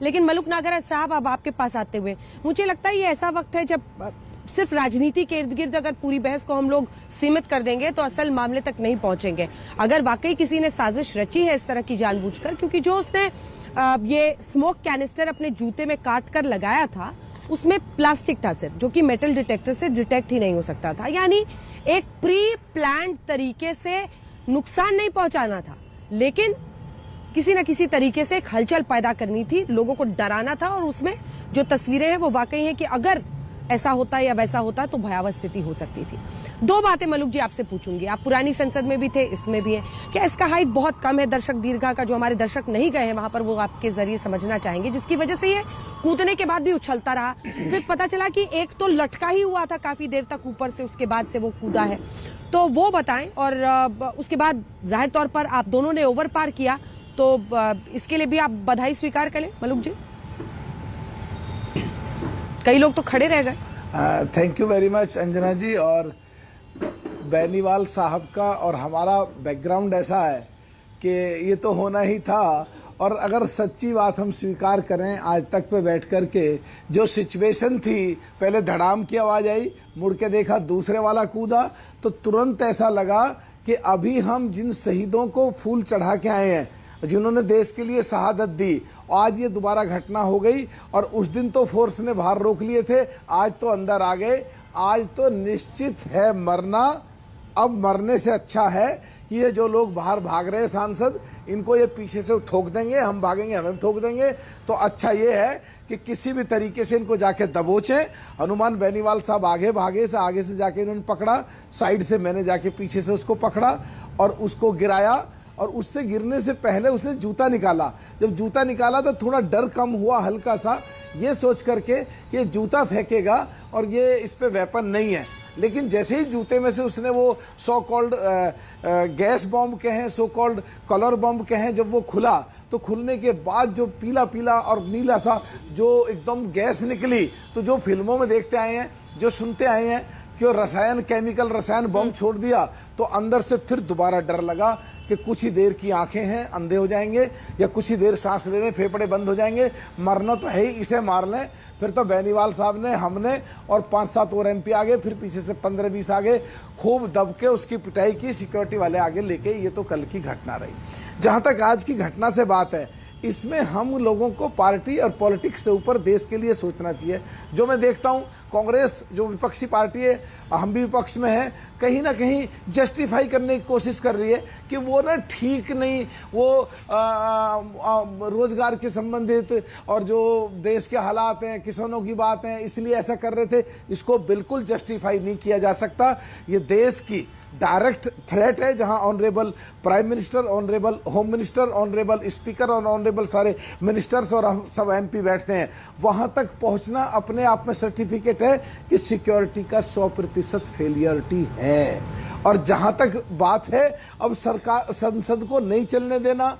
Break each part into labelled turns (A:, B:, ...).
A: लेकिन मलुक नागर साहब, अब आपके पास आते हुए मुझे लगता है ये ऐसा वक्त है जब सिर्फ राजनीति के इर्द गिर्द अगर पूरी बहस को हम लोग सीमित कर देंगे तो असल मामले तक नहीं पहुंचेंगे। अगर वाकई किसी ने साजिश रची है इस तरह की जानबूझकर, क्योंकि जो उसने ये स्मोक कैनिस्टर अपने जूते में काट कर लगाया था उसमें प्लास्टिक था सिर्फ, जो कि मेटल डिटेक्टर से डिटेक्ट ही नहीं हो सकता था। यानी एक प्री प्लान्ड तरीके से नुकसान नहीं पहुंचाना था, लेकिन किसी न किसी तरीके से एक हलचल पैदा करनी थी, लोगों को डराना था। और उसमें जो तस्वीरें हैं वो वाकई हैं कि अगर ऐसा होता या वैसा होता तो भयावह स्थिति हो सकती थी। दो बातें मलुक जी आपसे पूछूंगी, आप पुरानी संसद में भी थे, इसमें भी है। क्या इसका हाइट बहुत कम है दर्शक दीर्घा का? जो हमारे दर्शक नहीं गए हैं वहां पर वो आपके जरिए समझना चाहेंगे, जिसकी वजह से ये कूदने के बाद भी उछलता रहा। फिर पता चला कि एक तो लटका ही हुआ था काफी देर तक ऊपर से, उसके बाद से वो कूदा है, तो वो बताएं। और उसके बाद जाहिर तौर पर आप दोनों ने ओवर पार किया, तो इसके लिए भी आप बधाई स्वीकार करें मलुक जी। कई लोग तो खड़े रह गए।
B: Thank you very much Anjana ji. और बेनीवाल साहब का और हमारा बैकग्राउंड ऐसा है कि ये तो होना ही था। और अगर सच्ची बात हम स्वीकार करें, आज तक पे बैठ कर के जो सिचुएशन थी, पहले धड़ाम की आवाज आई, मुड़ के देखा दूसरे वाला कूदा, तो तुरंत ऐसा लगा कि अभी हम जिन शहीदों को फूल चढ़ा के आए हैं, जिन्होंने देश के लिए शहादत दी, आज ये दोबारा घटना हो गई। और उस दिन तो फोर्स ने बाहर रोक लिए थे, आज तो अंदर आ गए। आज तो निश्चित है मरना। अब मरने से अच्छा है कि ये जो लोग बाहर भाग रहे हैं सांसद, इनको ये पीछे से ठोक देंगे, हम भागेंगे हमें ठोक देंगे। तो अच्छा ये है कि किसी भी तरीके से इनको जाके दबोचें। हनुमान बेनीवाल साहब आगे भागे, से आगे से जाके इन्होंने पकड़ा, साइड से मैंने जाके पीछे से उसको पकड़ा और उसको गिराया। और उससे गिरने से पहले उसने जूता निकाला। जब जूता निकाला तो थोड़ा डर कम हुआ हल्का सा, ये सोच करके कि ये जूता फेंकेगा और ये इस पे वेपन नहीं है। लेकिन जैसे ही जूते में से उसने वो सो कॉल्ड गैस बॉम्ब कहें, सो कॉल्ड कलर बॉम्ब कहें, जब वो खुला तो खुलने के बाद जो पीला पीला और नीला सा जो एकदम गैस निकली, तो जो फिल्मों में देखते आए हैं, जो सुनते आए हैं कि वो रसायन केमिकल रसायन बम छोड़ दिया, तो अंदर से फिर दोबारा डर लगा कि कुछ ही देर की आंखें हैं, अंधे हो जाएंगे, या कुछ ही देर सांस लेने फेफड़े बंद हो जाएंगे, मरना तो है ही, इसे मार लें। फिर तो बेनीवाल साहब ने, हमने और 5-7 और एमपी आगे, फिर पीछे से 15-20 आगे, खूब दब के उसकी पिटाई की, सिक्योरिटी वाले आगे लेके। ये तो कल की घटना रही। जहां तक आज की घटना से बात है, इसमें हम लोगों को पार्टी और पॉलिटिक्स से ऊपर देश के लिए सोचना चाहिए। जो मैं देखता हूं, कांग्रेस जो विपक्षी पार्टी है, हम भी विपक्ष में है, कहीं ना कहीं जस्टिफाई करने की कोशिश कर रही है कि वो ना ठीक नहीं, वो रोजगार के संबंधित और जो देश के हालात हैं, किसानों की बात है, इसलिए ऐसा कर रहे थे। इसको बिल्कुल जस्टिफाई नहीं किया जा सकता। ये देश की डायरेक्ट थ्रेट है, जहां honourable prime minister, honourable home minister, honourable speaker और ऑनरेबल सारे मिनिस्टर्स और हम सब एमपी बैठते हैं। वहां तक पहुंचना अपने आप में सर्टिफिकेट है कि सिक्योरिटी का 100% फेलियरिटी है। और जहां तक बात है, अब सरकार संसद को नहीं चलने देना,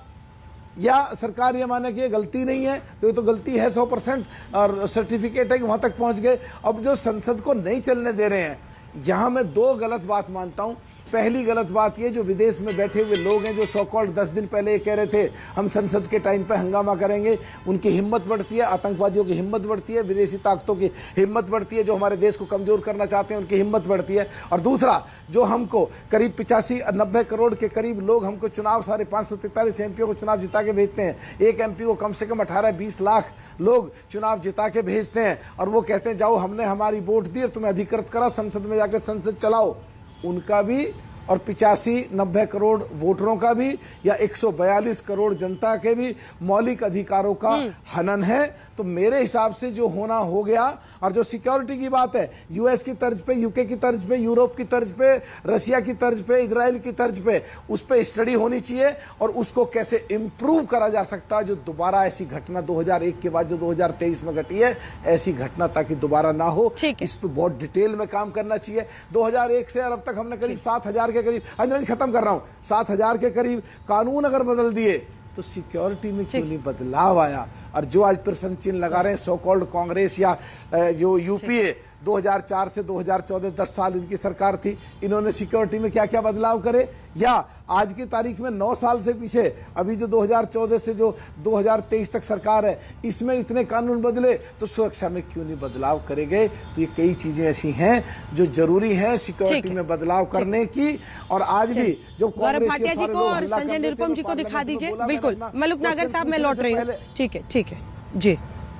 B: या सरकार ये माने कि ये गलती नहीं है, तो ये तो गलती है 100% और सर्टिफिकेट है कि वहां तक पहुंच गए। अब जो संसद को नहीं चलने दे रहे हैं, यहां मैं दो गलत बात मानता हूं। पहली गलत बात ये, जो विदेश में बैठे हुए लोग हैं, जो सो कॉल्ड 10 दिन पहले ये कह रहे थे हम संसद के टाइम पे हंगामा करेंगे, उनकी हिम्मत बढ़ती है, आतंकवादियों की हिम्मत बढ़ती है, विदेशी ताकतों की हिम्मत बढ़ती है, जो हमारे देश को कमजोर करना चाहते हैं उनकी हिम्मत बढ़ती है। और दूसरा, जो हमको करीब 85-90 करोड़ के करीब लोग हमको चुनाव, सारे 543 एमपीओ को चुनाव जिता के भेजते हैं, एक एमपी को कम से कम 18-20 लाख लोग चुनाव जिता के भेजते हैं, और वो कहते हैं जाओ हमने हमारी वोट दी, तुम्हें अधिकृत करा, संसद में जाकर संसद चलाओ। उनका भी और 85-90 करोड़ वोटरों का भी, या 142 करोड़ जनता के भी मौलिक अधिकारों का हनन है। तो मेरे हिसाब से जो होना हो गया। और जो सिक्योरिटी की बात है, यूएस की तर्ज पे, यूके की तर्ज पे, यूरोप की तर्ज पे, रशिया की तर्ज पे, इजराइल की तर्ज पे, उस पे स्टडी होनी चाहिए और उसको कैसे इंप्रूव करा जा सकता है। जो दोबारा ऐसी घटना 2001 के बाद जो 2023 में घटी है, ऐसी घटना ताकि दोबारा ना हो, इस पे बहुत डिटेल में काम करना चाहिए। 2001 से अब तक हमने करीब 7,000 के करीब, अंजना खत्म कर रहा हूं, 7,000 के करीब कानून अगर बदल दिए, तो सिक्योरिटी में क्यों नहीं बदलाव आया? और जो आज प्रश्न चिन्ह लगा रहे हैं सो कॉल्ड कांग्रेस या जो यूपीए 2004 से 2014 10 साल इनकी सरकार थी, इन्होंने सिक्योरिटी में क्या क्या बदलाव करे, या आज की तारीख में 9 साल से पीछे अभी जो 2014 से जो 2023 तक सरकार है, इसमें इतने कानून बदले, तो सुरक्षा में क्यों नहीं बदलाव करे गए। तो ये कई चीजें ऐसी हैं जो जरूरी हैं सिक्योरिटी में बदलाव करने की। और आज भी जो
A: गौरव भाटिया जी को और संजय निरुपम जी को दिखा दीजिए। बिल्कुल मलुक नागर साहब, मैं लौट रही हूँ। ठीक है जी,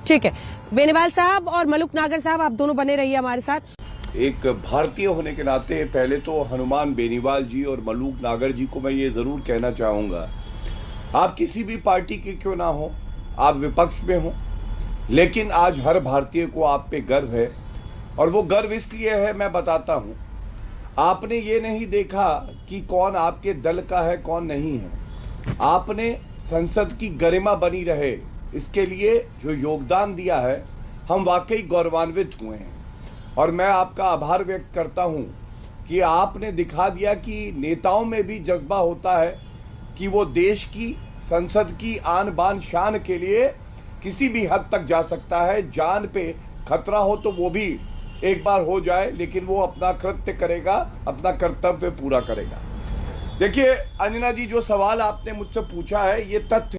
A: ठीक है। बेनीवाल साहब और मलुक नागर साहब, आप दोनों बने रहिए हमारे साथ।
C: एक भारतीय होने के नाते पहले तो हनुमान बेनीवाल जी और मलूक नागर जी को मैं ये जरूर कहना चाहूंगा, आप किसी भी पार्टी के क्यों ना हो, आप विपक्ष में हो, लेकिन आज हर भारतीय को आप पे गर्व है। और वो गर्व इसलिए है, मैं बताता हूं। आपने ये नहीं देखा कि कौन आपके दल का है कौन नहीं है, आपने संसद की गरिमा बनी रहे इसके लिए जो योगदान दिया है, हम वाकई गौरवान्वित हुए हैं। और मैं आपका आभार व्यक्त करता हूं कि आपने दिखा दिया कि नेताओं में भी जज्बा होता है कि वो देश की, संसद की आन बान शान के लिए किसी भी हद तक जा सकता है। जान पे खतरा हो तो वो भी एक बार हो जाए, लेकिन वो अपना कृत्य करेगा, अपना कर्तव्य पूरा करेगा। देखिए अंजना जी, जो सवाल आपने मुझसे पूछा है, ये तथ्य